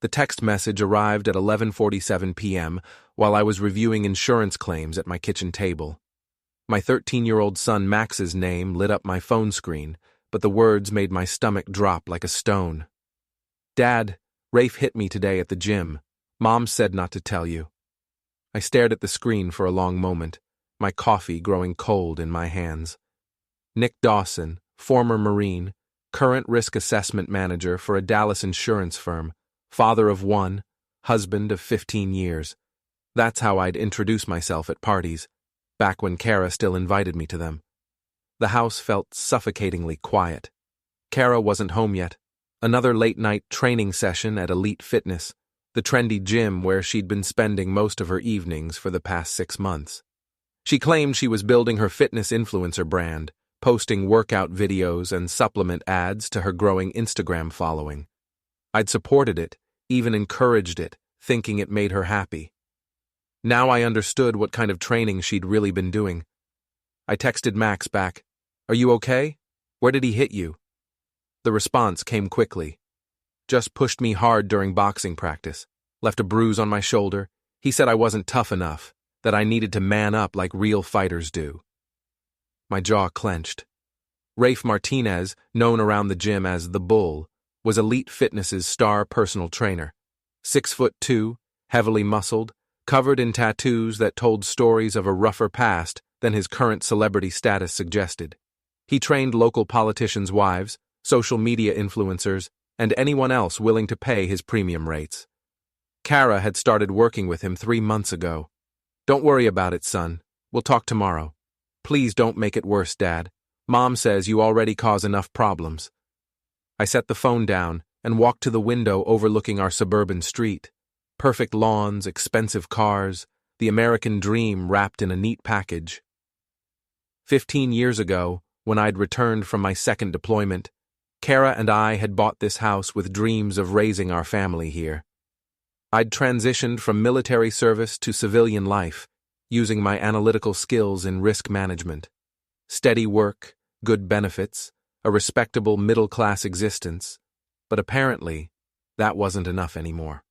The text message arrived at 11:47 p.m. while I was reviewing insurance claims at my kitchen table. My 13-year-old son Max's name lit up my phone screen, but the words made my stomach drop like a stone. "Dad, Rafe hit me today at the gym. Mom said not to tell you." I stared at the screen for a long moment, my coffee growing cold in my hands. Nick Dawson, former Marine, current risk assessment manager for a Dallas insurance firm, father of one, husband of 15 years. That's how I'd introduce myself at parties, back when Kara still invited me to them. The house felt suffocatingly quiet. Kara wasn't home yet. Another late-night training session at Elite Fitness, the trendy gym where she'd been spending most of her evenings for the past 6 months. She claimed she was building her fitness influencer brand, posting workout videos and supplement ads to her growing Instagram following. I'd supported it, even encouraged it, thinking it made her happy. Now I understood what kind of training she'd really been doing. I texted Max back, "Are you okay? Where did he hit you?" The response came quickly. "Just pushed me hard during boxing practice. Left a bruise on my shoulder. He said I wasn't tough enough, that I needed to man up like real fighters do." My jaw clenched. Rafe Martinez, known around the gym as the Bull, was Elite Fitness's star personal trainer. 6'2", heavily muscled, covered in tattoos that told stories of a rougher past than his current celebrity status suggested. He trained local politicians' wives, social media influencers, and anyone else willing to pay his premium rates. Kara had started working with him 3 months ago. "Don't worry about it, son. We'll talk tomorrow. Please don't make it worse, Dad. Mom says you already cause enough problems." I set the phone down and walked to the window overlooking our suburban street. Perfect lawns, expensive cars, the American dream wrapped in a neat package. 15 years ago, when I'd returned from my second deployment, Kara and I had bought this house with dreams of raising our family here. I'd transitioned from military service to civilian life, using my analytical skills in risk management. Steady work, good benefits, a respectable middle-class existence, but apparently, that wasn't enough anymore.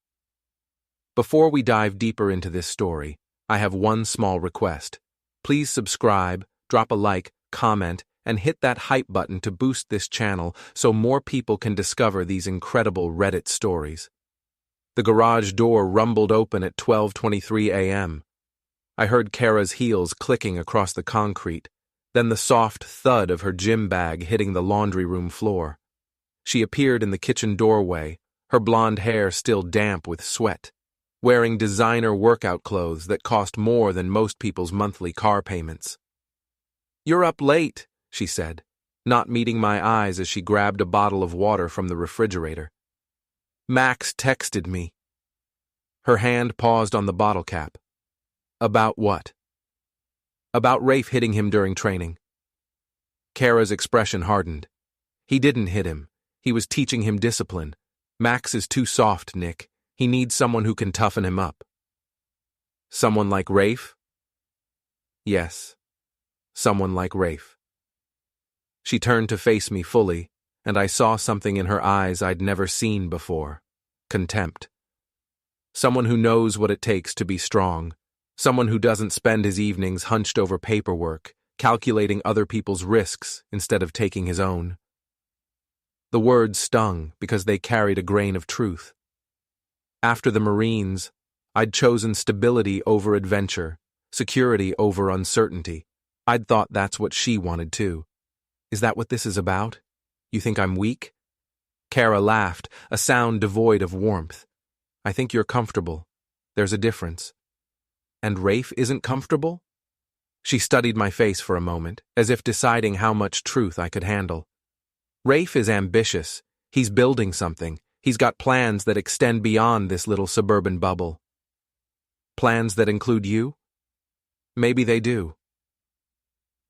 Before we dive deeper into this story, I have one small request. Please subscribe, drop a like, comment, and hit that hype button to boost this channel so more people can discover these incredible Reddit stories. The garage door rumbled open at 12:23 a.m. I heard Kara's heels clicking across the concrete, then the soft thud of her gym bag hitting the laundry room floor. She appeared in the kitchen doorway, her blonde hair still damp with sweat, wearing designer workout clothes that cost more than most people's monthly car payments. "You're up late," she said, not meeting my eyes as she grabbed a bottle of water from the refrigerator. "Max texted me." Her hand paused on the bottle cap. "About what?" "About Rafe hitting him during training." Kara's expression hardened. "He didn't hit him. He was teaching him discipline. Max is too soft, Nick. He needs someone who can toughen him up." "Someone like Rafe?" "Yes. Someone like Rafe." She turned to face me fully, and I saw something in her eyes I'd never seen before. Contempt. Someone who knows what it takes to be strong. Someone who doesn't spend his evenings hunched over paperwork, calculating other people's risks instead of taking his own. The words stung because they carried a grain of truth. After the Marines, I'd chosen stability over adventure, security over uncertainty. I'd thought that's what she wanted too. "Is that what this is about? You think I'm weak?" Kara laughed, a sound devoid of warmth. "I think you're comfortable. There's a difference." "And Rafe isn't comfortable?" She studied my face for a moment, as if deciding how much truth I could handle. "Rafe is ambitious. He's building something. He's got plans that extend beyond this little suburban bubble." "Plans that include you?" "Maybe they do."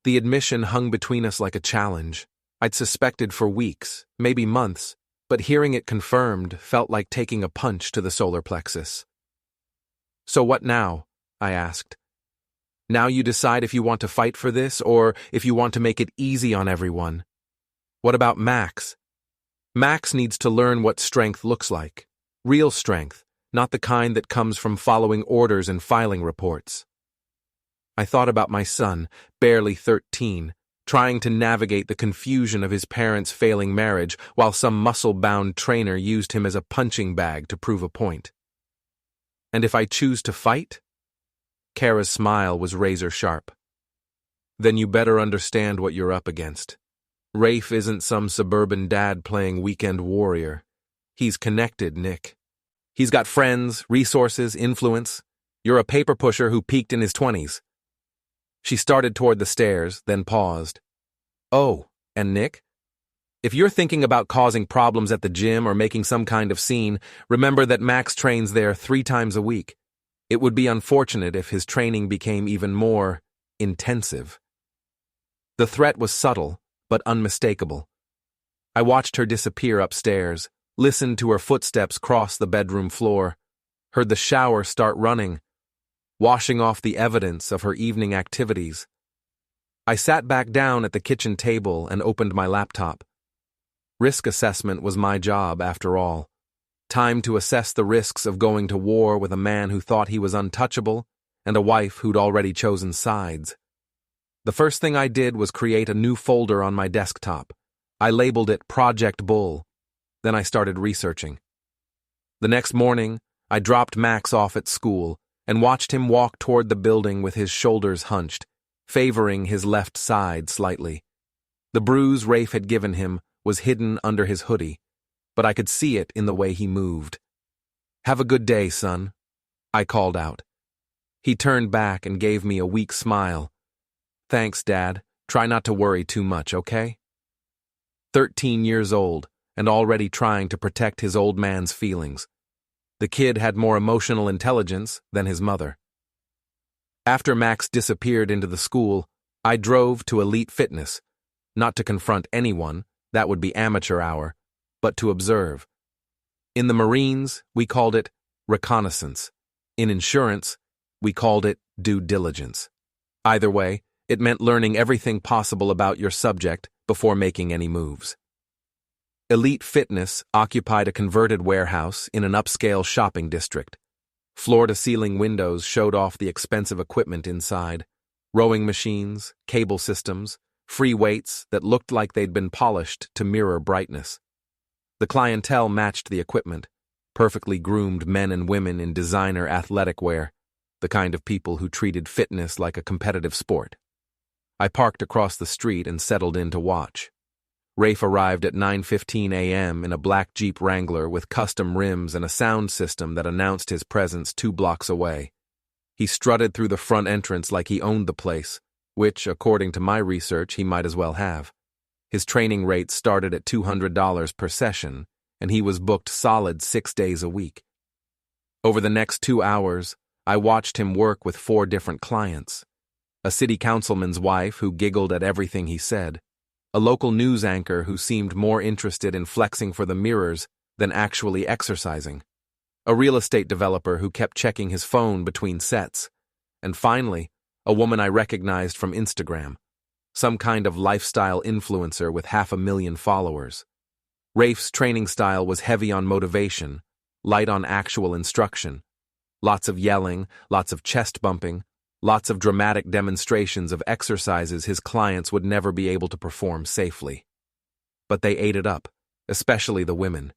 The admission hung between us like a challenge. I'd suspected for weeks, maybe months, but hearing it confirmed felt like taking a punch to the solar plexus. "So what now?" I asked. "Now you decide if you want to fight for this or if you want to make it easy on everyone. What about Max? Max needs to learn what strength looks like. Real strength, not the kind that comes from following orders and filing reports. I thought about my son, barely 13, trying to navigate the confusion of his parents' failing marriage while some muscle-bound trainer used him as a punching bag to prove a point. And if I choose to fight? Kara's smile was razor-sharp. Then you better understand what you're up against. Rafe isn't some suburban dad playing weekend warrior. He's connected, Nick. He's got friends, resources, influence. You're a paper pusher who peaked in his 20s. She started toward the stairs, then paused. Oh, and Nick? If you're thinking about causing problems at the gym or making some kind of scene, remember that Max trains there 3 times a week. It would be unfortunate if his training became even more intensive. The threat was subtle, but unmistakable. I watched her disappear upstairs, listened to her footsteps cross the bedroom floor, heard the shower start running, washing off the evidence of her evening activities. I sat back down at the kitchen table and opened my laptop. Risk assessment was my job, after all. Time to assess the risks of going to war with a man who thought he was untouchable and a wife who'd already chosen sides. The first thing I did was create a new folder on my desktop. I labeled it Project Bull. Then I started researching. The next morning, I dropped Max off at school and watched him walk toward the building with his shoulders hunched, favoring his left side slightly. The bruise Rafe had given him was hidden under his hoodie, but I could see it in the way he moved. "Have a good day, son," I called out. He turned back and gave me a weak smile. "Thanks, Dad. Try not to worry too much, okay?" 13 years old and already trying to protect his old man's feelings. The kid had more emotional intelligence than his mother. After Max disappeared into the school, I drove to Elite Fitness, not to confront anyone, that would be amateur hour, but to observe. In the Marines, we called it reconnaissance. In insurance, we called it due diligence. Either way, it meant learning everything possible about your subject before making any moves. Elite Fitness occupied a converted warehouse in an upscale shopping district. Floor-to-ceiling windows showed off the expensive equipment inside: rowing machines, cable systems, free weights that looked like they'd been polished to mirror brightness. The clientele matched the equipment: perfectly groomed men and women in designer athletic wear, the kind of people who treated fitness like a competitive sport. I parked across the street and settled in to watch. Rafe arrived at 9:15 a.m. in a black Jeep Wrangler with custom rims and a sound system that announced his presence 2 blocks away. He strutted through the front entrance like he owned the place, which, according to my research, he might as well have. His training rates started at $200 per session, and he was booked solid 6 days a week. Over the next 2 hours, I watched him work with 4 different clients: a city councilman's wife who giggled at everything he said, a local news anchor who seemed more interested in flexing for the mirrors than actually exercising, a real estate developer who kept checking his phone between sets, and finally, a woman I recognized from Instagram, some kind of lifestyle influencer with 500,000 followers. Rafe's training style was heavy on motivation, light on actual instruction. Lots of yelling, lots of chest bumping, lots of dramatic demonstrations of exercises his clients would never be able to perform safely. But they ate it up, especially the women.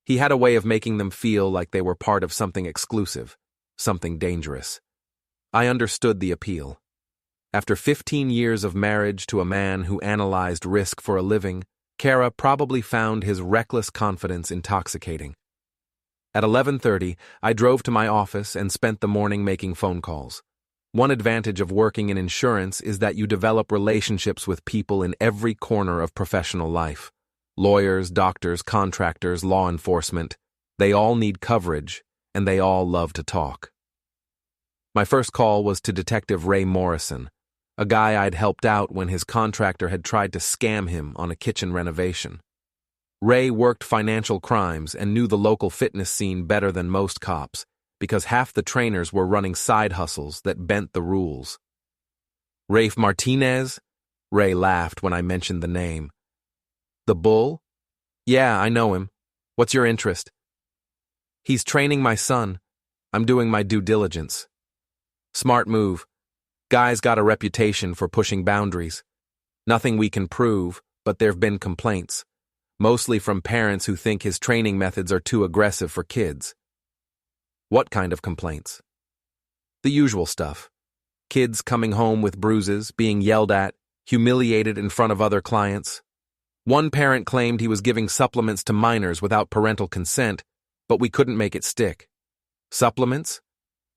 He had a way of making them feel like they were part of something exclusive, something dangerous. I understood the appeal. After 15 years of marriage to a man who analyzed risk for a living, Kara probably found his reckless confidence intoxicating. At 11:30, I drove to my office and spent the morning making phone calls. One advantage of working in insurance is that you develop relationships with people in every corner of professional life. Lawyers, doctors, contractors, law enforcement. They all need coverage, and they all love to talk. My first call was to Detective Ray Morrison, a guy I'd helped out when his contractor had tried to scam him on a kitchen renovation. Ray worked financial crimes and knew the local fitness scene better than most cops, because half the trainers were running side hustles that bent the rules. "Rafe Martinez?" Ray laughed when I mentioned the name. "The Bull? Yeah, I know him. What's your interest?" He's training my son. I'm doing my due diligence. Smart move. Guy's got a reputation for pushing boundaries. Nothing we can prove, but there've been complaints. Mostly from parents who think his training methods are too aggressive for kids. What kind of complaints? The usual stuff. Kids coming home with bruises, being yelled at, humiliated in front of other clients. One parent claimed he was giving supplements to minors without parental consent, but we couldn't make it stick. Supplements?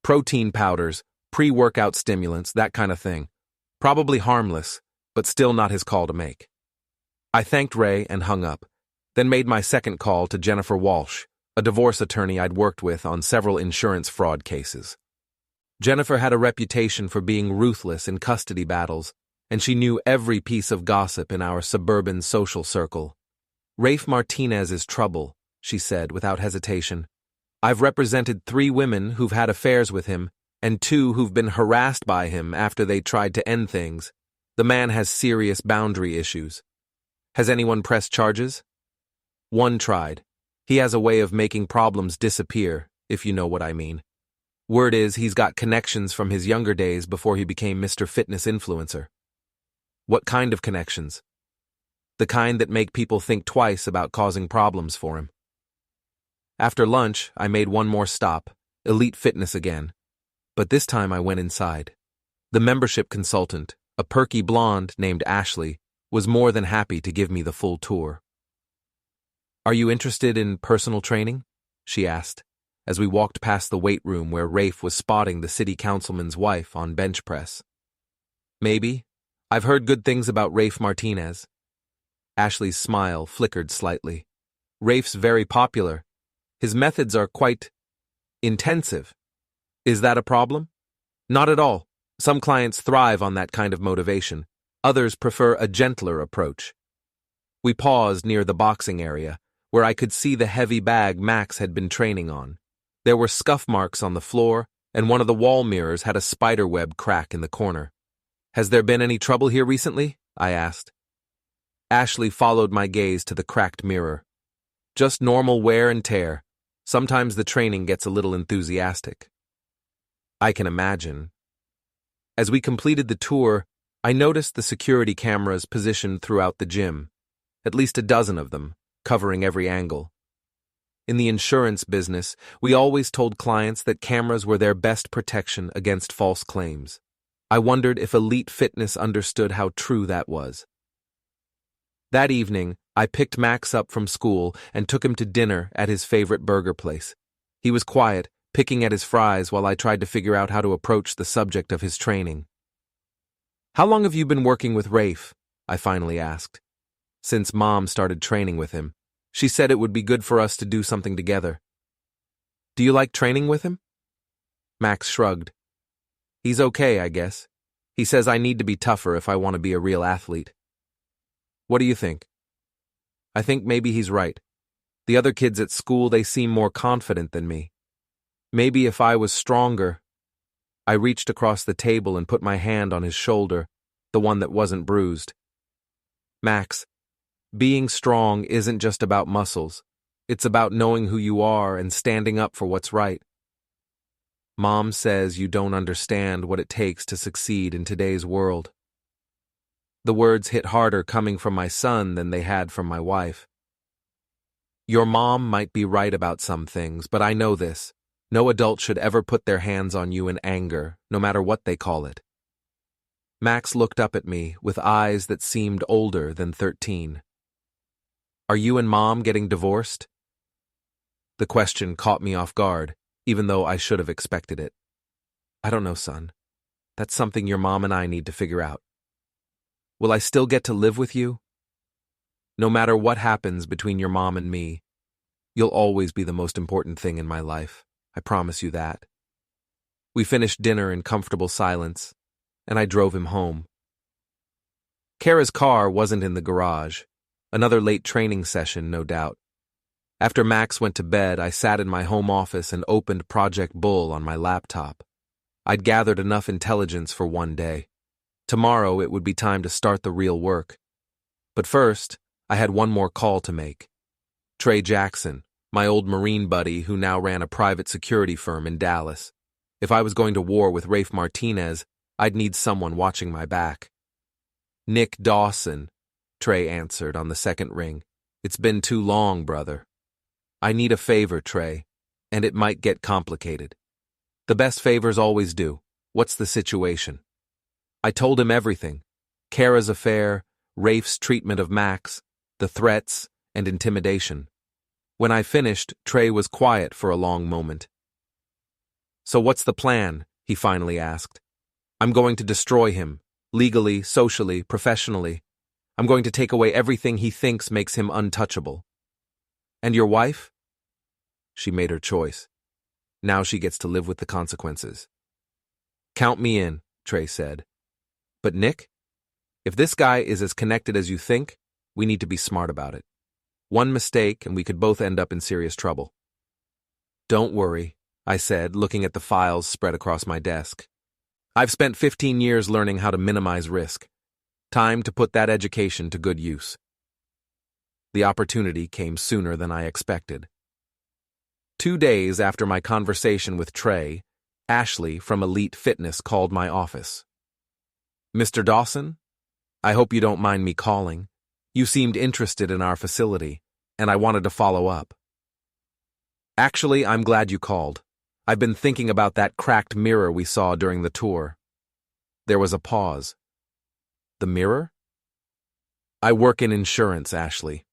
Protein powders, pre-workout stimulants, that kind of thing. Probably harmless, but still not his call to make. I thanked Ray and hung up, then made my second call to Jennifer Walsh, a divorce attorney I'd worked with on several insurance fraud cases. Jennifer had a reputation for being ruthless in custody battles, and she knew every piece of gossip in our suburban social circle. Rafe Martinez is trouble, she said without hesitation. I've represented 3 women who've had affairs with him, and 2 who've been harassed by him after they tried to end things. The man has serious boundary issues. Has anyone pressed charges? One tried. He has a way of making problems disappear, if you know what I mean. Word is he's got connections from his younger days before he became Mr. Fitness influencer. What kind of connections? The kind that make people think twice about causing problems for him. After lunch, I made one more stop, Elite Fitness again. But this time I went inside. The membership consultant, a perky blonde named Ashley, was more than happy to give me the full tour. Are you interested in personal training? She asked, as we walked past the weight room where Rafe was spotting the city councilman's wife on bench press. Maybe. I've heard good things about Rafe Martinez. Ashley's smile flickered slightly. Rafe's very popular. His methods are quite intensive. Is that a problem? Not at all. Some clients thrive on that kind of motivation. Others prefer a gentler approach. We paused near the boxing area, where I could see the heavy bag Max had been training on. There were scuff marks on the floor, and one of the wall mirrors had a spiderweb crack in the corner. Has there been any trouble here recently? I asked. Ashley followed my gaze to the cracked mirror. Just normal wear and tear. Sometimes the training gets a little enthusiastic. I can imagine. As we completed the tour, I noticed the security cameras positioned throughout the gym, at least a dozen of them, covering every angle. In the insurance business, we always told clients that cameras were their best protection against false claims. I wondered if Elite Fitness understood how true that was. That evening, I picked Max up from school and took him to dinner at his favorite burger place. He was quiet, picking at his fries while I tried to figure out how to approach the subject of his training. How long have you been working with Rafe? I finally asked. Since Mom started training with him. She said it would be good for us to do something together. Do you like training with him? Max shrugged. He's okay, I guess. He says I need to be tougher if I want to be a real athlete. What do you think? I think maybe he's right. The other kids at school, they seem more confident than me. Maybe if I was stronger. I reached across the table and put my hand on his shoulder, the one that wasn't bruised. Max, being strong isn't just about muscles. It's about knowing who you are and standing up for what's right. Mom says you don't understand what it takes to succeed in today's world. The words hit harder coming from my son than they had from my wife. Your mom might be right about some things, but I know this. No adult should ever put their hands on you in anger, no matter what they call it. Max looked up at me with eyes that seemed older than 13. Are you and Mom getting divorced? The question caught me off guard, even though I should have expected it. I don't know, son. That's something your mom and I need to figure out. Will I still get to live with you? No matter what happens between your mom and me, you'll always be the most important thing in my life. I promise you that. We finished dinner in comfortable silence, and I drove him home. Kara's car wasn't in the garage. Another late training session, no doubt. After Max went to bed, I sat in my home office and opened Project Bull on my laptop. I'd gathered enough intelligence for one day. Tomorrow it would be time to start the real work. But first, I had one more call to make. Trey Jackson, my old Marine buddy who now ran a private security firm in Dallas. If I was going to war with Rafe Martinez, I'd need someone watching my back. Nick Dawson, Trey answered on the second ring. It's been too long, brother. I need a favor, Trey, and it might get complicated. The best favors always do. What's the situation? I told him everything. Kara's affair, Rafe's treatment of Max, the threats, and intimidation. When I finished, Trey was quiet for a long moment. So what's the plan? He finally asked. I'm going to destroy him, legally, socially, professionally. I'm going to take away everything he thinks makes him untouchable. And your wife? She made her choice. Now she gets to live with the consequences. Count me in, Trey said. But Nick? If this guy is as connected as you think, we need to be smart about it. One mistake and we could both end up in serious trouble. Don't worry, I said, looking at the files spread across my desk. I've spent 15 years learning how to minimize risk. Time to put that education to good use. The opportunity came sooner than I expected. 2 days after my conversation with Trey, Ashley from Elite Fitness called my office. Mr. Dawson, I hope you don't mind me calling. You seemed interested in our facility, and I wanted to follow up. Actually, I'm glad you called. I've been thinking about that cracked mirror we saw during the tour. There was a pause. The mirror? I work in insurance, Ashley.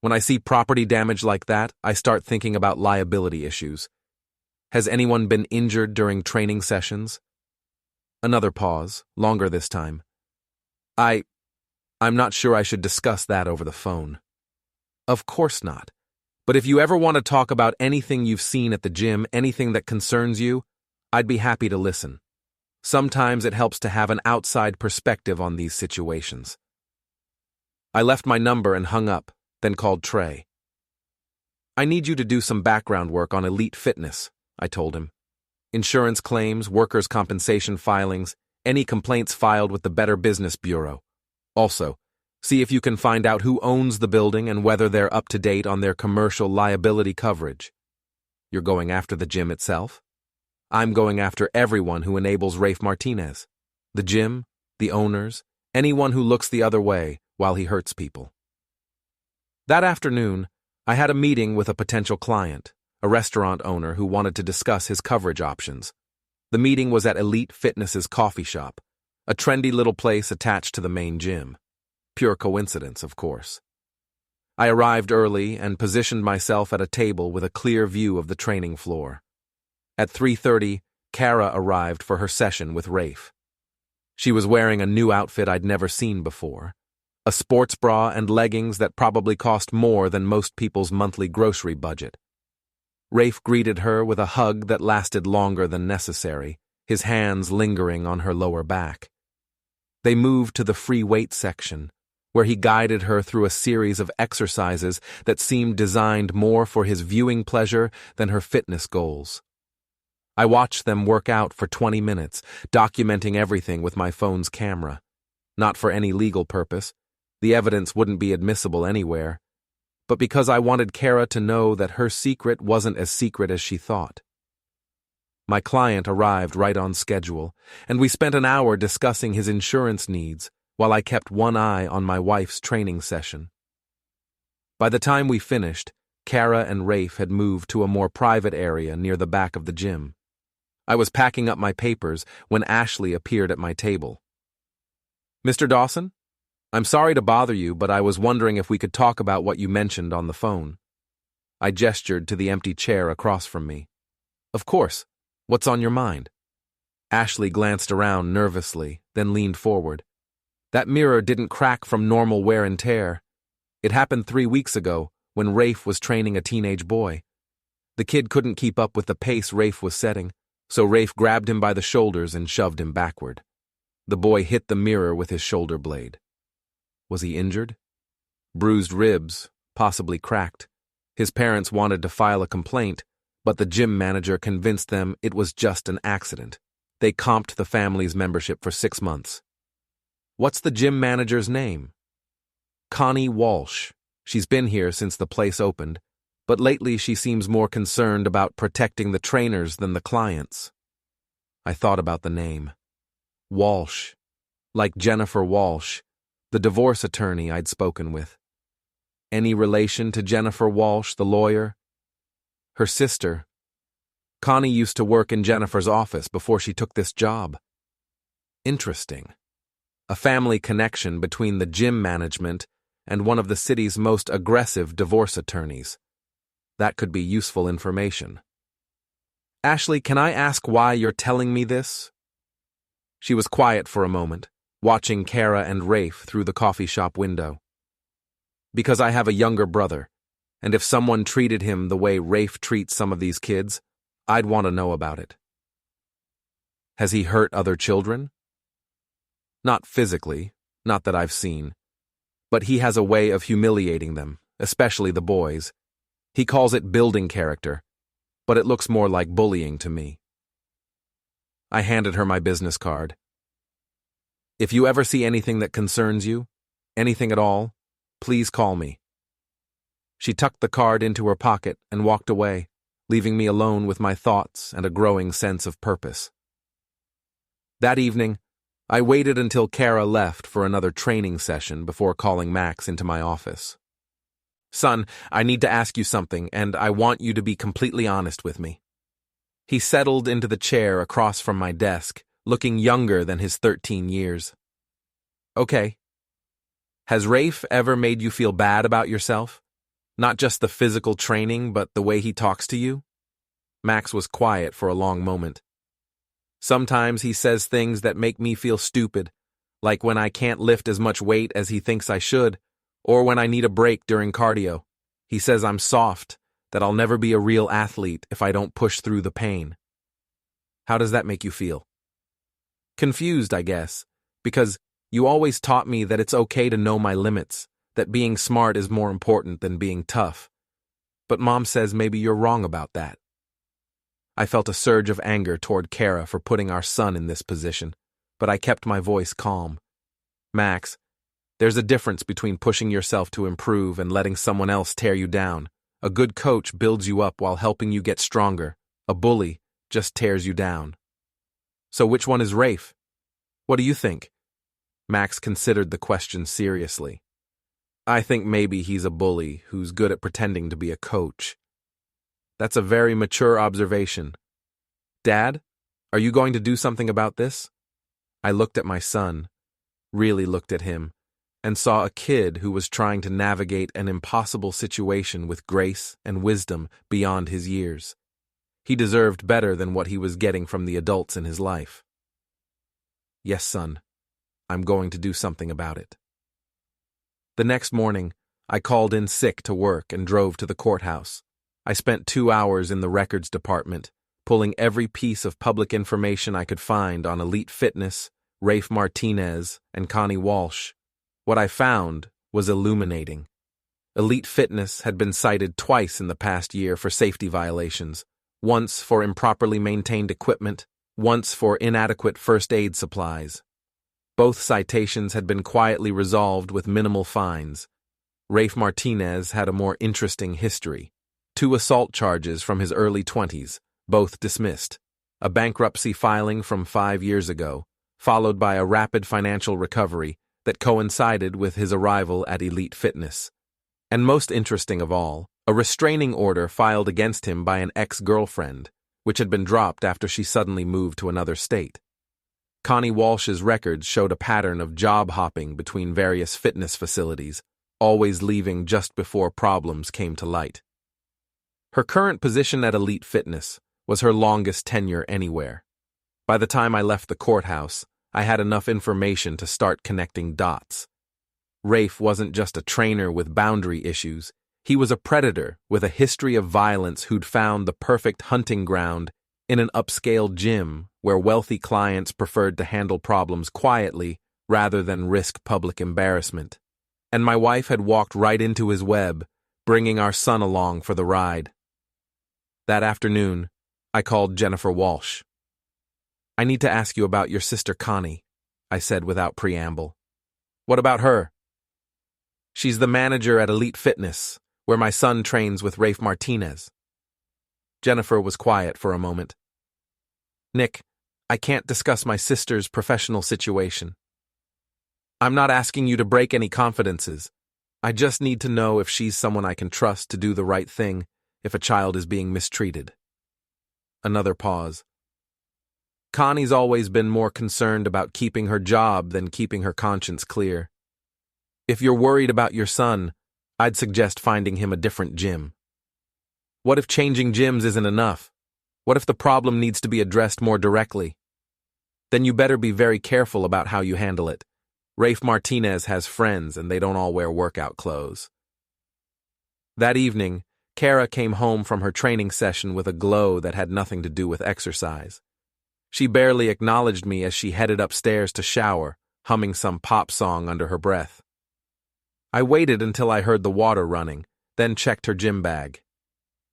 When I see property damage like that, I start thinking about liability issues. Has anyone been injured during training sessions? Another pause, longer this time. I'm not sure I should discuss that over the phone. Of course not. But if you ever want to talk about anything you've seen at the gym, anything that concerns you, I'd be happy to listen. Sometimes it helps to have an outside perspective on these situations. I left my number and hung up, then called Trey. I need you to do some background work on Elite Fitness, I told him. Insurance claims, workers' compensation filings, any complaints filed with the Better Business Bureau. Also, see if you can find out who owns the building and whether they're up to date on their commercial liability coverage. You're going after the gym itself? I'm going after everyone who enables Rafe Martinez. The gym, the owners, anyone who looks the other way while he hurts people. That afternoon, I had a meeting with a potential client, a restaurant owner who wanted to discuss his coverage options. The meeting was at Elite Fitness's coffee shop, a trendy little place attached to the main gym. Pure coincidence, of course. I arrived early and positioned myself at a table with a clear view of the training floor. At 3:30, Kara arrived for her session with Rafe. She was wearing a new outfit I'd never seen before, a sports bra and leggings that probably cost more than most people's monthly grocery budget. Rafe greeted her with a hug that lasted longer than necessary, his hands lingering on her lower back. They moved to the free weight section, where he guided her through a series of exercises that seemed designed more for his viewing pleasure than her fitness goals. I watched them work out for 20 minutes, documenting everything with my phone's camera. Not for any legal purpose. The evidence wouldn't be admissible anywhere. But because I wanted Kara to know that her secret wasn't as secret as she thought. My client arrived right on schedule, and we spent an hour discussing his insurance needs while I kept one eye on my wife's training session. By the time we finished, Kara and Rafe had moved to a more private area near the back of the gym. I was packing up my papers when Ashley appeared at my table. Mr. Dawson? I'm sorry to bother you, but I was wondering if we could talk about what you mentioned on the phone. I gestured to the empty chair across from me. Of course. What's on your mind? Ashley glanced around nervously, then leaned forward. That mirror didn't crack from normal wear and tear. It happened 3 weeks ago, when Rafe was training a teenage boy. The kid couldn't keep up with the pace Rafe was setting, so Rafe grabbed him by the shoulders and shoved him backward. The boy hit the mirror with his shoulder blade. Was he injured? Bruised ribs, possibly cracked. His parents wanted to file a complaint, but the gym manager convinced them it was just an accident. They comped the family's membership for 6 months. What's the gym manager's name? Connie Walsh. She's been here since the place opened, but lately she seems more concerned about protecting the trainers than the clients. I thought about the name. Walsh. Like Jennifer Walsh, the divorce attorney I'd spoken with. Any relation to Jennifer Walsh, the lawyer? Her sister. Connie used to work in Jennifer's office before she took this job. Interesting. A family connection between the gym management and one of the city's most aggressive divorce attorneys. That could be useful information. Ashley, can I ask why you're telling me this? She was quiet for a moment, watching Kara and Rafe through the coffee shop window. Because I have a younger brother, and if someone treated him the way Rafe treats some of these kids, I'd want to know about it. Has he hurt other children? Not physically, not that I've seen, but he has a way of humiliating them, especially the boys. He calls it building character, but it looks more like bullying to me. I handed her my business card. If you ever see anything that concerns you, anything at all, please call me. She tucked the card into her pocket and walked away, leaving me alone with my thoughts and a growing sense of purpose. That evening, I waited until Kara left for another training session before calling Max into my office. Son, I need to ask you something, and I want you to be completely honest with me. He settled into the chair across from my desk, looking younger than his 13 years. Okay. Has Rafe ever made you feel bad about yourself? Not just the physical training, but the way he talks to you? Max was quiet for a long moment. Sometimes he says things that make me feel stupid, like when I can't lift as much weight as he thinks I should, or when I need a break during cardio. He says I'm soft, that I'll never be a real athlete if I don't push through the pain. How does that make you feel? Confused, I guess, because you always taught me that it's okay to know my limits, that being smart is more important than being tough. But Mom says maybe you're wrong about that. I felt a surge of anger toward Kara for putting our son in this position, but I kept my voice calm. Max, there's a difference between pushing yourself to improve and letting someone else tear you down. A good coach builds you up while helping you get stronger. A bully just tears you down. So which one is Rafe? What do you think? Max considered the question seriously. I think maybe he's a bully who's good at pretending to be a coach. That's a very mature observation. Dad, are you going to do something about this? I looked at my son, really looked at him, and saw a kid who was trying to navigate an impossible situation with grace and wisdom beyond his years. He deserved better than what he was getting from the adults in his life. Yes, son, I'm going to do something about it. The next morning, I called in sick to work and drove to the courthouse. I spent 2 hours in the records department, pulling every piece of public information I could find on Elite Fitness, Rafe Martinez, and Connie Walsh. What I found was illuminating. Elite Fitness had been cited twice in the past year for safety violations, once for improperly maintained equipment, once for inadequate first aid supplies. Both citations had been quietly resolved with minimal fines. Rafe Martinez had a more interesting history. 2 assault charges from his early 20s, both dismissed. A bankruptcy filing from 5 years ago, followed by a rapid financial recovery that coincided with his arrival at Elite Fitness. And most interesting of all, a restraining order filed against him by an ex-girlfriend, which had been dropped after she suddenly moved to another state. Connie Walsh's records showed a pattern of job hopping between various fitness facilities, always leaving just before problems came to light. Her current position at Elite Fitness was her longest tenure anywhere. By the time I left the courthouse, I had enough information to start connecting dots. Rafe wasn't just a trainer with boundary issues. He was a predator with a history of violence who'd found the perfect hunting ground in an upscale gym where wealthy clients preferred to handle problems quietly rather than risk public embarrassment. And my wife had walked right into his web, bringing our son along for the ride. That afternoon, I called Jennifer Walsh. I need to ask you about your sister Connie, I said without preamble. What about her? She's the manager at Elite Fitness, where my son trains with Rafe Martinez. Jennifer was quiet for a moment. Nick, I can't discuss my sister's professional situation. I'm not asking you to break any confidences. I just need to know if she's someone I can trust to do the right thing if a child is being mistreated. Another pause. Connie's always been more concerned about keeping her job than keeping her conscience clear. If you're worried about your son, I'd suggest finding him a different gym. What if changing gyms isn't enough? What if the problem needs to be addressed more directly? Then you better be very careful about how you handle it. Rafe Martinez has friends and they don't all wear workout clothes. That evening, Kara came home from her training session with a glow that had nothing to do with exercise. She barely acknowledged me as she headed upstairs to shower, humming some pop song under her breath. I waited until I heard the water running, then checked her gym bag.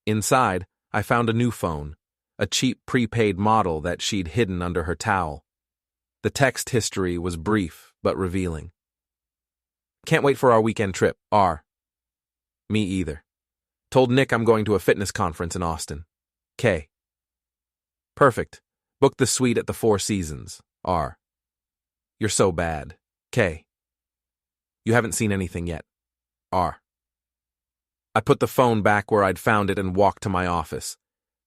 Inside, I found a new phone, a cheap prepaid model that she'd hidden under her towel. The text history was brief but revealing. Can't wait for our weekend trip, R. Me either. Told Nick I'm going to a fitness conference in Austin. K. Perfect. Booked the suite at the Four Seasons, R. You're so bad, K. You haven't seen anything yet, R. I put the phone back where I'd found it and walked to my office.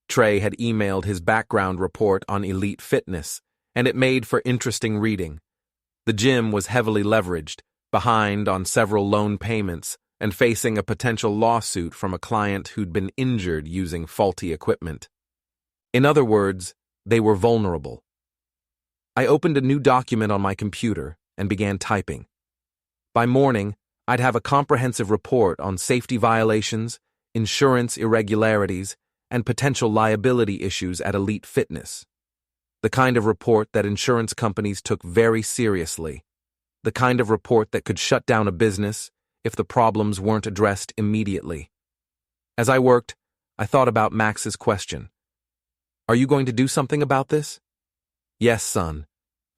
Trey had emailed his background report on elite fitness, and it made for interesting reading. The gym was heavily leveraged, behind on several loan payments, and facing a potential lawsuit from a client who'd been injured using faulty equipment. In other words, they were vulnerable. I opened a new document on my computer and began typing. By morning, I'd have a comprehensive report on safety violations, insurance irregularities, and potential liability issues at Elite Fitness. The kind of report that insurance companies took very seriously. The kind of report that could shut down a business if the problems weren't addressed immediately. As I worked, I thought about Max's question. Are you going to do something about this? Yes, son.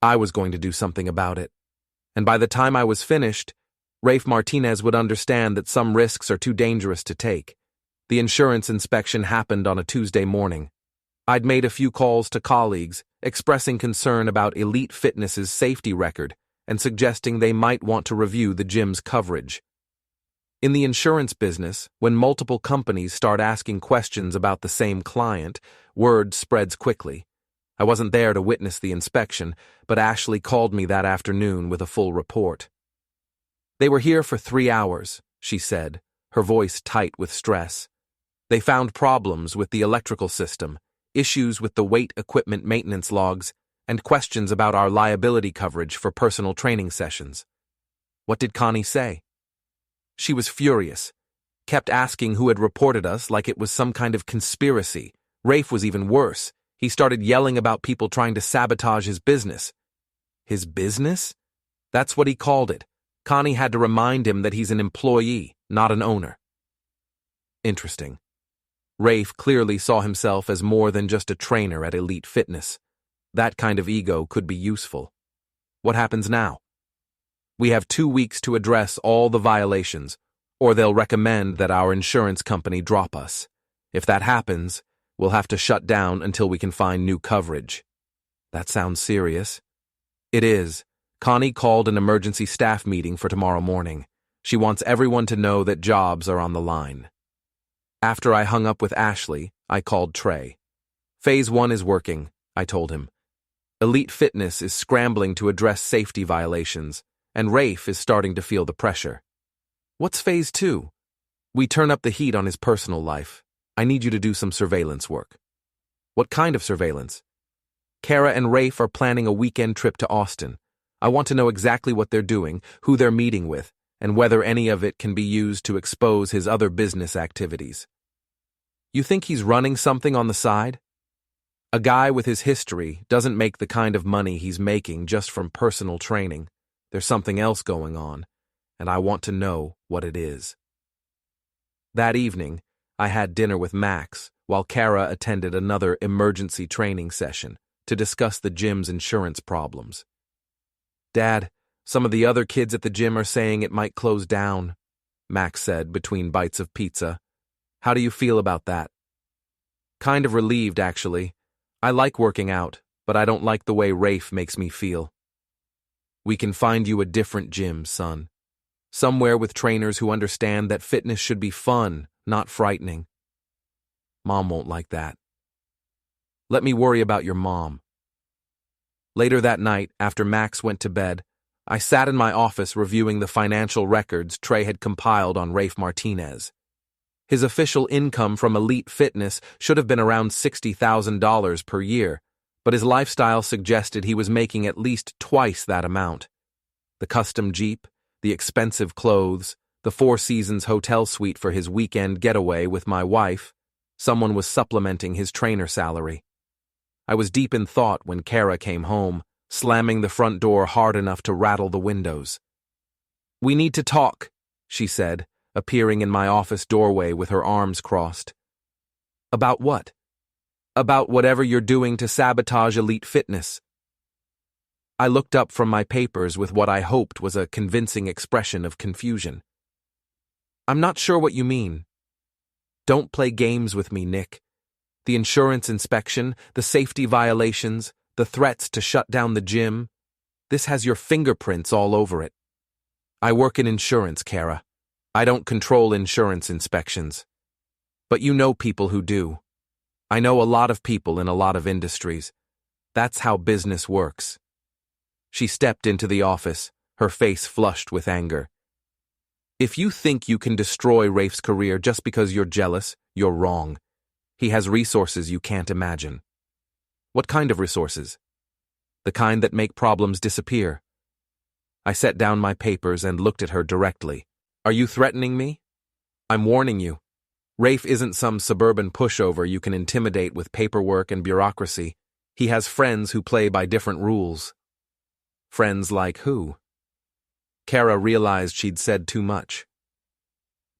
I was going to do something about it. And by the time I was finished, Rafe Martinez would understand that some risks are too dangerous to take. The insurance inspection happened on a Tuesday morning. I'd made a few calls to colleagues, expressing concern about Elite Fitness's safety record and suggesting they might want to review the gym's coverage. In the insurance business, when multiple companies start asking questions about the same client, word spreads quickly. I wasn't there to witness the inspection, but Ashley called me that afternoon with a full report. They were here for 3 hours, she said, her voice tight with stress. They found problems with the electrical system, issues with the weight equipment maintenance logs, and questions about our liability coverage for personal training sessions. What did Connie say? She was furious, kept asking who had reported us like it was some kind of conspiracy. Rafe was even worse. He started yelling about people trying to sabotage his business. His business? That's what he called it. Connie had to remind him that he's an employee, not an owner. Interesting. Rafe clearly saw himself as more than just a trainer at Elite Fitness. That kind of ego could be useful. What happens now? We have 2 weeks to address all the violations, or they'll recommend that our insurance company drop us. If that happens, we'll have to shut down until we can find new coverage. That sounds serious. It is. Connie called an emergency staff meeting for tomorrow morning. She wants everyone to know that jobs are on the line. After I hung up with Ashley, I called Trey. Phase 1 is working, I told him. Elite Fitness is scrambling to address safety violations, and Rafe is starting to feel the pressure. What's Phase 2? We turn up the heat on his personal life. I need you to do some surveillance work. What kind of surveillance? Kara and Rafe are planning a weekend trip to Austin. I want to know exactly what they're doing, who they're meeting with, and whether any of it can be used to expose his other business activities. You think he's running something on the side? A guy with his history doesn't make the kind of money he's making just from personal training. There's something else going on, and I want to know what it is. That evening, I had dinner with Max while Kara attended another emergency training session to discuss the gym's insurance problems. Dad, some of the other kids at the gym are saying it might close down. Max said between bites of pizza. How do you feel about that? Kind of relieved, actually. I like working out, but I don't like the way Rafe makes me feel. We can find you a different gym, son. Somewhere with trainers who understand that fitness should be fun, not frightening. Mom won't like that. Let me worry about your mom. Later that night, after Max went to bed, I sat in my office reviewing the financial records Trey had compiled on Rafe Martinez. His official income from Elite Fitness should have been around $60,000 per year, but his lifestyle suggested he was making at least twice that amount. The custom Jeep, the expensive clothes, the Four Seasons hotel suite for his weekend getaway with my wife, someone was supplementing his trainer salary. I was deep in thought when Kara came home, slamming the front door hard enough to rattle the windows. "We need to talk," she said, appearing in my office doorway with her arms crossed. "About what?" "About whatever you're doing to sabotage Elite Fitness." I looked up from my papers with what I hoped was a convincing expression of confusion. "I'm not sure what you mean." "Don't play games with me, Nick. The insurance inspection, the safety violations, the threats to shut down the gym, this has your fingerprints all over it. I work in insurance, Kara. I don't control insurance inspections. But you know people who do. I know a lot of people in a lot of industries. That's how business works." She stepped into the office, her face flushed with anger. "If you think you can destroy Rafe's career just because you're jealous, you're wrong. He has resources you can't imagine." "What kind of resources?" "The kind that make problems disappear." I set down my papers and looked at her directly. "Are you threatening me?" "I'm warning you. Rafe isn't some suburban pushover you can intimidate with paperwork and bureaucracy. He has friends who play by different rules." "Friends like who?" Kara realized she'd said too much.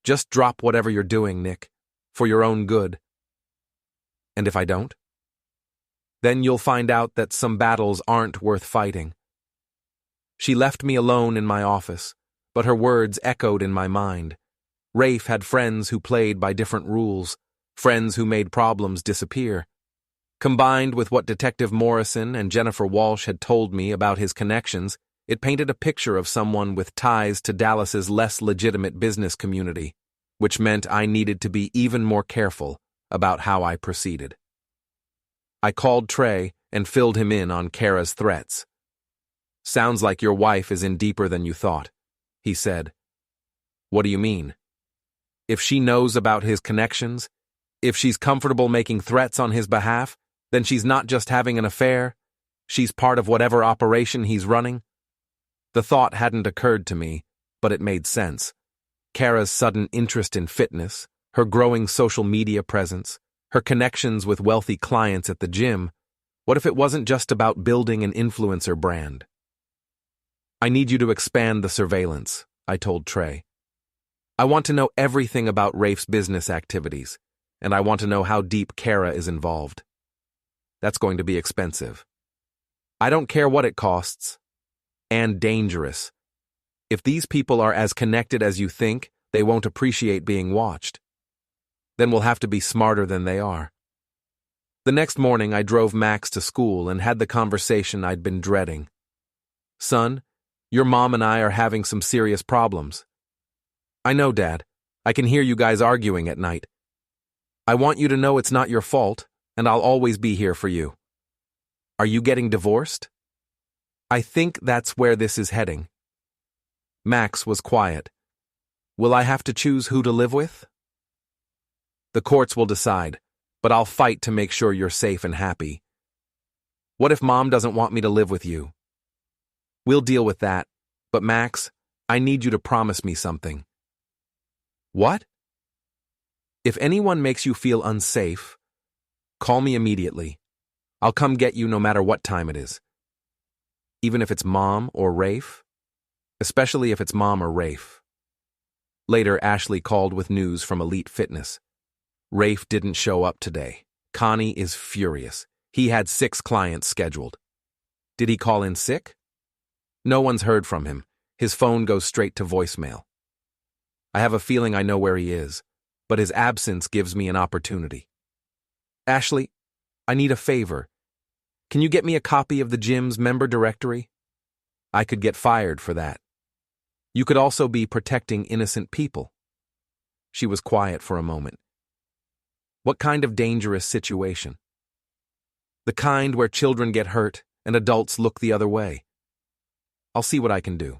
"Just drop whatever you're doing, Nick. For your own good." "And if I don't?" "Then you'll find out that some battles aren't worth fighting." She left me alone in my office, but her words echoed in my mind. Rafe had friends who played by different rules, friends who made problems disappear. Combined with what Detective Morrison and Jennifer Walsh had told me about his connections, it painted a picture of someone with ties to Dallas's less legitimate business community, which meant I needed to be even more careful about how I proceeded. I called Trey and filled him in on Kara's threats. "Sounds like your wife is in deeper than you thought," he said. "What do you mean?" "If she knows about his connections, if she's comfortable making threats on his behalf, then she's not just having an affair, she's part of whatever operation he's running." The thought hadn't occurred to me, but it made sense. Kara's sudden interest in fitness, her growing social media presence, her connections with wealthy clients at the gym, what if it wasn't just about building an influencer brand? "I need you to expand the surveillance," I told Trey. "I want to know everything about Rafe's business activities, and I want to know how deep Kara is involved. That's going to be expensive. I don't care what it costs. And dangerous. If these people are as connected as you think, they won't appreciate being watched. Then we'll have to be smarter than they are." The next morning, I drove Max to school and had the conversation I'd been dreading. "Son, your mom and I are having some serious problems." "I know, Dad. I can hear you guys arguing at night. I want you to know it's not your fault, and I'll always be here for you." "Are you getting divorced?" "I think that's where this is heading." Max was quiet. "Will I have to choose who to live with?" "The courts will decide, but I'll fight to make sure you're safe and happy." "What if Mom doesn't want me to live with you?" "We'll deal with that, but Max, I need you to promise me something." "What?" "If anyone makes you feel unsafe, call me immediately. I'll come get you no matter what time it is. Even if it's Mom or Rafe? Especially if it's Mom or Rafe." Later, Ashley called with news from Elite Fitness. "Rafe didn't show up today. Connie is furious. He had 6 clients scheduled." "Did he call in sick?" "No one's heard from him. His phone goes straight to voicemail." I have a feeling I know where he is, but his absence gives me an opportunity. Ashley, I need a favor. Can you get me a copy of the gym's member directory? I could get fired for that. You could also be protecting innocent people. She was quiet for a moment. What kind of dangerous situation? The kind where children get hurt and adults look the other way. I'll see what I can do.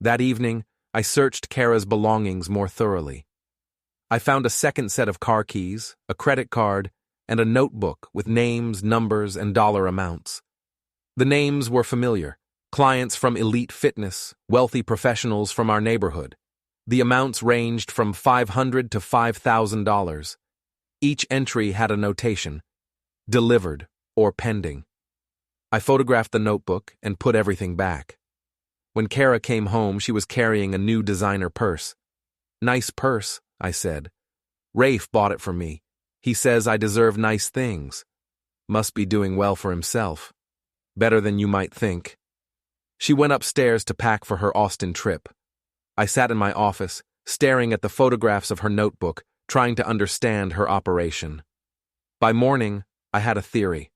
That evening, I searched Kara's belongings more thoroughly. I found a second set of car keys, a credit card, and a notebook with names, numbers, and dollar amounts. The names were familiar: clients from Elite Fitness, wealthy professionals from our neighborhood. The amounts ranged from $500 to $5,000. Each entry had a notation: delivered or pending. I photographed the notebook and put everything back. When Kara came home, she was carrying a new designer purse. "Nice purse," I said. "Rafe bought it for me. He says I deserve nice things. Must be doing well for himself. Better than you might think." She went upstairs to pack for her Austin trip. I sat in my office, staring at the photographs of her notebook, trying to understand her operation. By morning, I had a theory.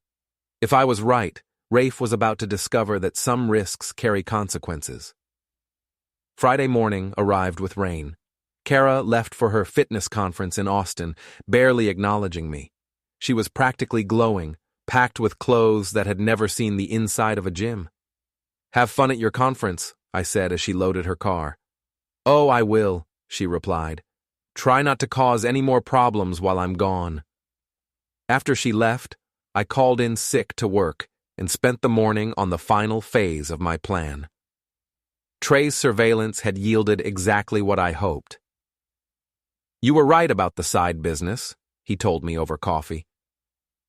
If I was right, Rafe was about to discover that some risks carry consequences. Friday morning arrived with rain. Kara left for her fitness conference in Austin, barely acknowledging me. She was practically glowing, packed with clothes that had never seen the inside of a gym. "Have fun at your conference," I said as she loaded her car. "Oh, I will," she replied. "Try not to cause any more problems while I'm gone." After she left, I called in sick to work and spent the morning on the final phase of my plan. Trey's surveillance had yielded exactly what I hoped. "You were right about the side business," he told me over coffee.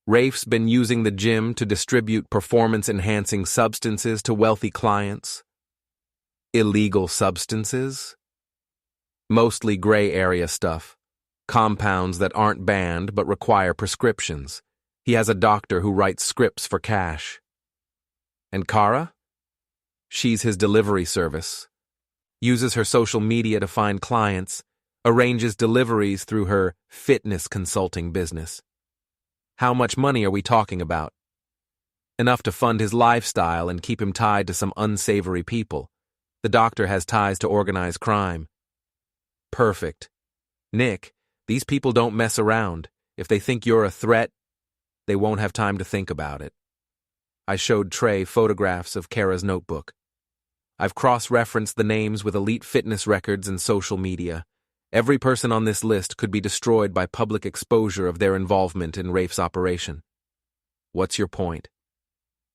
"Rafe's been using the gym to distribute performance-enhancing substances to wealthy clients." "Illegal substances?" "Mostly gray area stuff. Compounds that aren't banned but require prescriptions. He has a doctor who writes scripts for cash." "And Kara?" "She's his delivery service. Uses her social media to find clients, arranges deliveries through her fitness consulting business." "How much money are we talking about?" "Enough to fund his lifestyle and keep him tied to some unsavory people. The doctor has ties to organized crime." "Perfect. Nick, these people don't mess around. If they think you're a threat, they won't have time to think about it." I showed Trey photographs of Kara's notebook. "I've cross-referenced the names with Elite Fitness records and social media. Every person on this list could be destroyed by public exposure of their involvement in Rafe's operation." "What's your point?"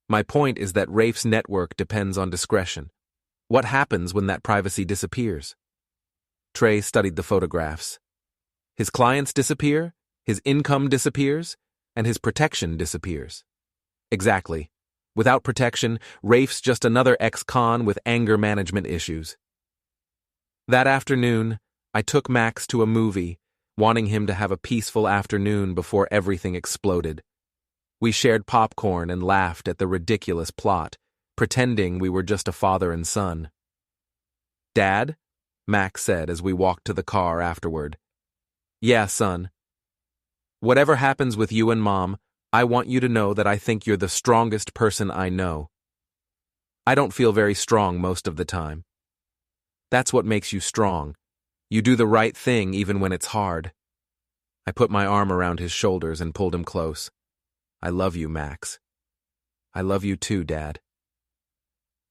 "My point is that Rafe's network depends on discretion. What happens when that privacy disappears?" Trey studied the photographs. "His clients disappear, his income disappears, and his protection disappears." "Exactly. Without protection, Rafe's just another ex-con with anger management issues." That afternoon, I took Max to a movie, wanting him to have a peaceful afternoon before everything exploded. We shared popcorn and laughed at the ridiculous plot, pretending we were just a father and son. "Dad?" Max said as we walked to the car afterward. "Yeah, son. Whatever happens with you and Mom, I want you to know that I think you're the strongest person I know. I don't feel very strong most of the time. That's what makes you strong. You do the right thing even when it's hard." I put my arm around his shoulders and pulled him close. "I love you, Max." "I love you too, Dad."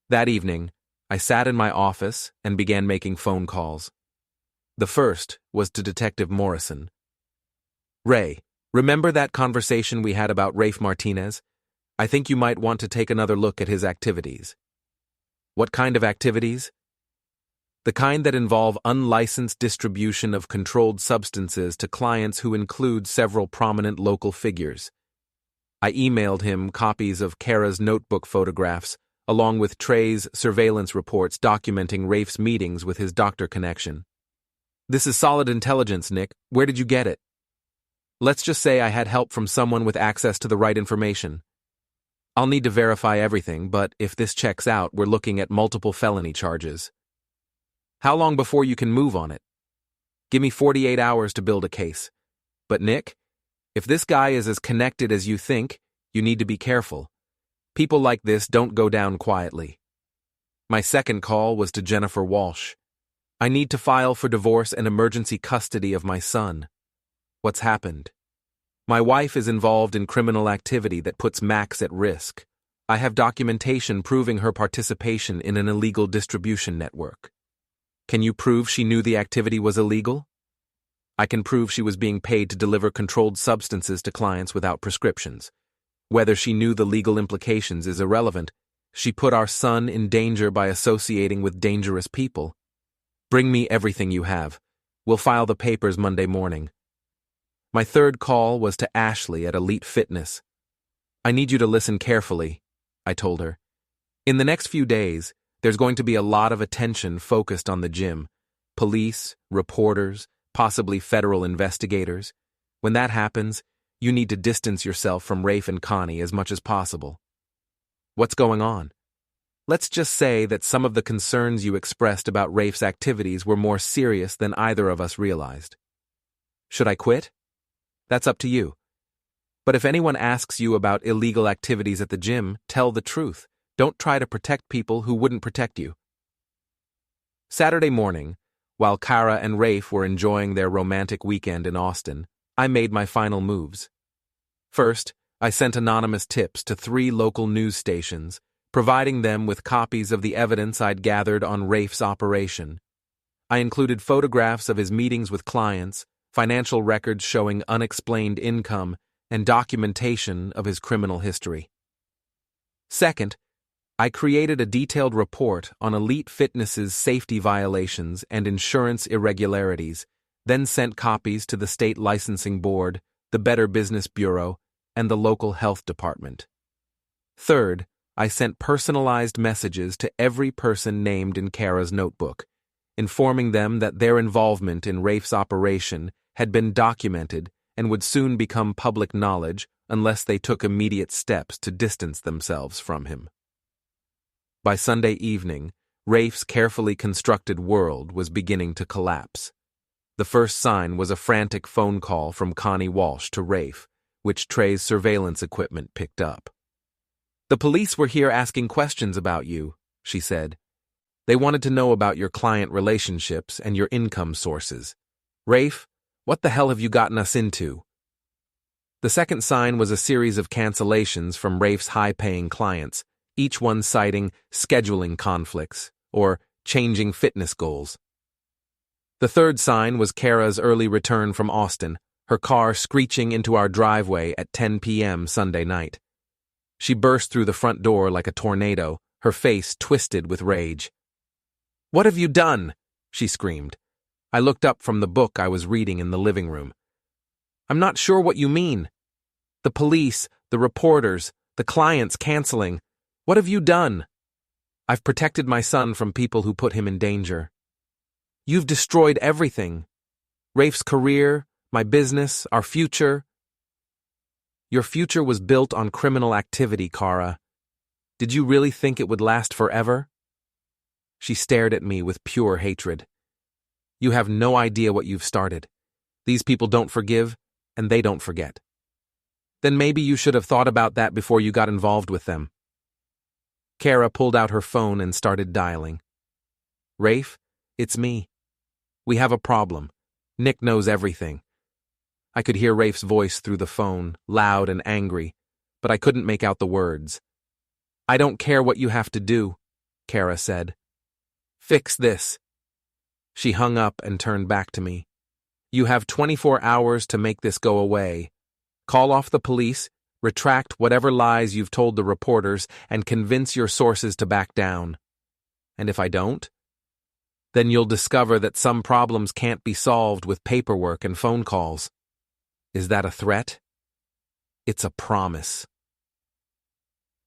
That evening, I sat in my office and began making phone calls. The first was to Detective Morrison. "Ray, remember that conversation we had about Rafe Martinez? I think you might want to take another look at his activities." "What kind of activities?" "The kind that involve unlicensed distribution of controlled substances to clients who include several prominent local figures." I emailed him copies of Kara's notebook photographs, along with Trey's surveillance reports documenting Rafe's meetings with his doctor connection. "This is solid intelligence, Nick. Where did you get it?" "Let's just say I had help from someone with access to the right information. I'll need to verify everything, but if this checks out, we're looking at multiple felony charges." How long before you can move on it? Give me 48 hours to build a case. But Nick, if this guy is as connected as you think, you need to be careful. People like this don't go down quietly. My second call was to Jennifer Walsh. I need to file for divorce and emergency custody of my son. What's happened? My wife is involved in criminal activity that puts Max at risk. I have documentation proving her participation in an illegal distribution network. Can you prove she knew the activity was illegal? I can prove she was being paid to deliver controlled substances to clients without prescriptions. Whether she knew the legal implications is irrelevant. She put our son in danger by associating with dangerous people. Bring me everything you have. We'll file the papers Monday morning. My third call was to Ashley at Elite Fitness. I need you to listen carefully, I told her. In the next few days, there's going to be a lot of attention focused on the gym. Police, reporters, possibly federal investigators. When that happens, you need to distance yourself from Rafe and Connie as much as possible. What's going on? Let's just say that some of the concerns you expressed about Rafe's activities were more serious than either of us realized. Should I quit? That's up to you. But if anyone asks you about illegal activities at the gym, tell the truth. Don't try to protect people who wouldn't protect you. Saturday morning, while Kara and Rafe were enjoying their romantic weekend in Austin, I made my final moves. First, I sent anonymous tips to 3 local news stations, providing them with copies of the evidence I'd gathered on Rafe's operation. I included photographs of his meetings with clients, financial records showing unexplained income, and documentation of his criminal history. Second, I created a detailed report on Elite Fitness's safety violations and insurance irregularities, then sent copies to the State Licensing Board, the Better Business Bureau, and the local health department. Third, I sent personalized messages to every person named in Kara's notebook, informing them that their involvement in Rafe's operation had been documented and would soon become public knowledge unless they took immediate steps to distance themselves from him. By Sunday evening, Rafe's carefully constructed world was beginning to collapse. The first sign was a frantic phone call from Connie Walsh to Rafe, which Trey's surveillance equipment picked up. "The police were here asking questions about you," she said. "They wanted to know about your client relationships and your income sources. Rafe, what the hell have you gotten us into?" The second sign was a series of cancellations from Rafe's high-paying clients, each one citing scheduling conflicts or changing fitness goals. The third sign was Kara's early return from Austin, her car screeching into our driveway at 10 p.m. Sunday night. She burst through the front door like a tornado, her face twisted with rage. "What have you done?" she screamed. I looked up from the book I was reading in the living room. "I'm not sure what you mean. The police, the reporters, the clients canceling. What have you done?" "I've protected my son from people who put him in danger." "You've destroyed everything. Rafe's career, my business, our future." "Your future was built on criminal activity, Kara. Did you really think it would last forever?" She stared at me with pure hatred. "You have no idea what you've started. These people don't forgive, and they don't forget. Then maybe you should have thought about that before you got involved with them." Kara pulled out her phone and started dialing. "Rafe, it's me. We have a problem. Nick knows everything." I could hear Rafe's voice through the phone, loud and angry, but I couldn't make out the words. "I don't care what you have to do," Kara said. "Fix this." She hung up and turned back to me. "You have 24 hours to make this go away. Call off the police, retract whatever lies you've told the reporters, and convince your sources to back down. And if I don't, then you'll discover that some problems can't be solved with paperwork and phone calls." Is that a threat? It's a promise.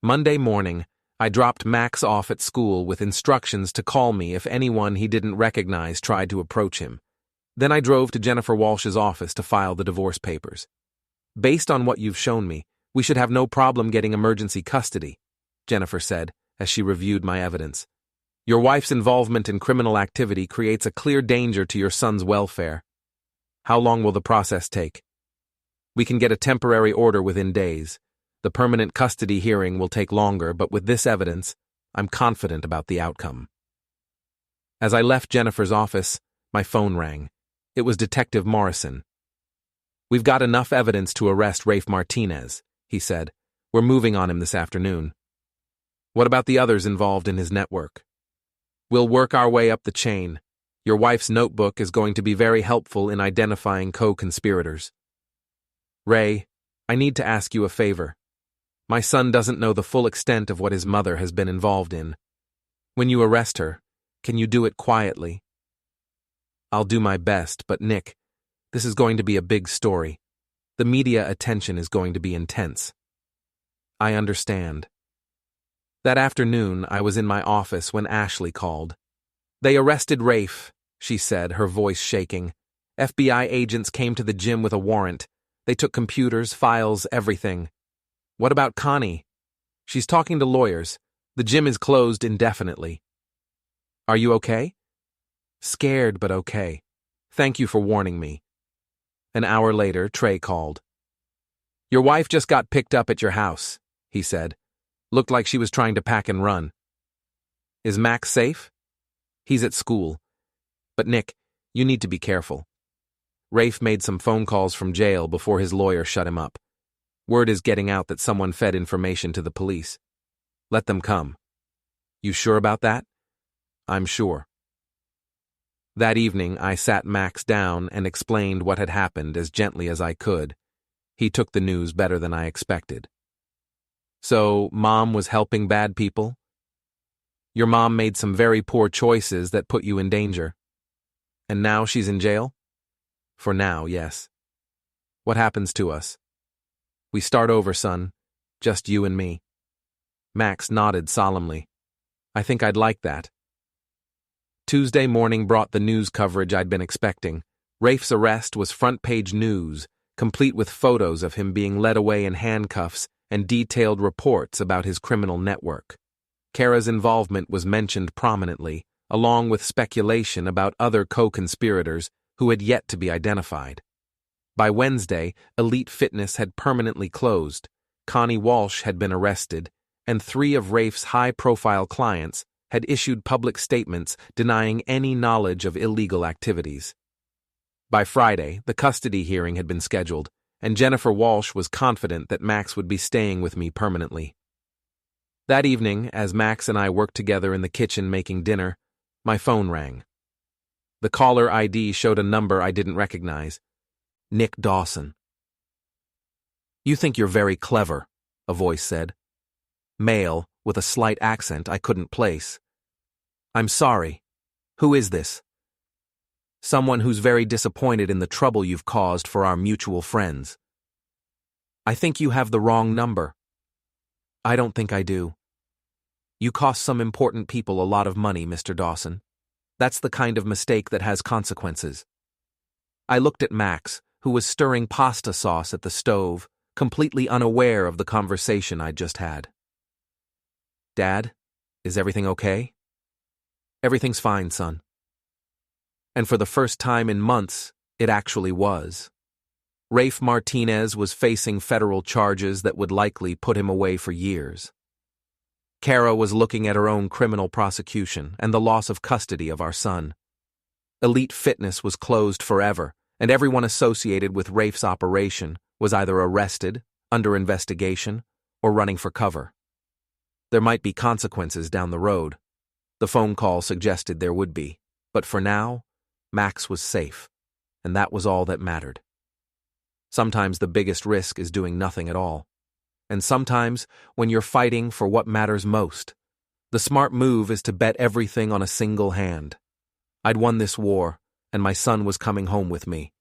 Monday morning, I dropped Max off at school with instructions to call me if anyone he didn't recognize tried to approach him. Then I drove to Jennifer Walsh's office to file the divorce papers. "Based on what you've shown me, we should have no problem getting emergency custody," Jennifer said as she reviewed my evidence. Your wife's involvement in criminal activity creates a clear danger to your son's welfare. How long will the process take? We can get a temporary order within days. The permanent custody hearing will take longer, but with this evidence, I'm confident about the outcome. As I left Jennifer's office, my phone rang. It was Detective Morrison. "We've got enough evidence to arrest Rafe Martinez," he said. "We're moving on him this afternoon." "What about the others involved in his network?" "We'll work our way up the chain. Your wife's notebook is going to be very helpful in identifying co-conspirators." "Ray, I need to ask you a favor. My son doesn't know the full extent of what his mother has been involved in. When you arrest her, can you do it quietly?" "I'll do my best, but Nick, this is going to be a big story. The media attention is going to be intense." "I understand." That afternoon, I was in my office when Ashley called. "They arrested Rafe," she said, her voice shaking. "FBI agents came to the gym with a warrant. They took computers, files, everything." "What about Connie?" "She's talking to lawyers. The gym is closed indefinitely." "Are you okay?" "Scared, but okay. Thank you for warning me." An hour later, Trey called. "Your wife just got picked up at your house," he said. "Looked like she was trying to pack and run." "Is Max safe?" "He's at school. But Nick, you need to be careful." Rafe made some phone calls from jail before his lawyer shut him up. "Word is getting out that someone fed information to the police. Let them come." "You sure about that?" "I'm sure." That evening, I sat Max down and explained what had happened as gently as I could. He took the news better than I expected. "So, Mom was helping bad people?" "Your mom made some very poor choices that put you in danger." "And now she's in jail?" "For now, yes." "What happens to us?" "We start over, son. Just you and me." Max nodded solemnly. "I think I'd like that." Tuesday morning brought the news coverage I'd been expecting. Rafe's arrest was front-page news, complete with photos of him being led away in handcuffs and detailed reports about his criminal network. Kara's involvement was mentioned prominently, along with speculation about other co-conspirators who had yet to be identified. By Wednesday, Elite Fitness had permanently closed, Connie Walsh had been arrested, and 3 of Rafe's high-profile clients had issued public statements denying any knowledge of illegal activities. By Friday, the custody hearing had been scheduled, and Jennifer Walsh was confident that Max would be staying with me permanently. That evening, as Max and I worked together in the kitchen making dinner, my phone rang. The caller ID showed a number I didn't recognize. Nick Dawson. "You think you're very clever," a voice said. Male, with a slight accent I couldn't place. "I'm sorry. Who is this?" "Someone who's very disappointed in the trouble you've caused for our mutual friends." "I think you have the wrong number." "I don't think I do." "You cost some important people a lot of money, Mr. Dawson. That's the kind of mistake that has consequences." I looked at Max, who was stirring pasta sauce at the stove, completely unaware of the conversation I'd just had. "Dad, is everything okay?" "Everything's fine, son." And for the first time in months, it actually was. Rafe Martinez was facing federal charges that would likely put him away for years. Kara was looking at her own criminal prosecution and the loss of custody of our son. Elite Fitness was closed forever, and everyone associated with Rafe's operation was either arrested, under investigation, or running for cover. There might be consequences down the road. The phone call suggested there would be, but for now, Max was safe, and that was all that mattered. Sometimes the biggest risk is doing nothing at all. And sometimes, when you're fighting for what matters most, the smart move is to bet everything on a single hand. I'd won this war, and my son was coming home with me.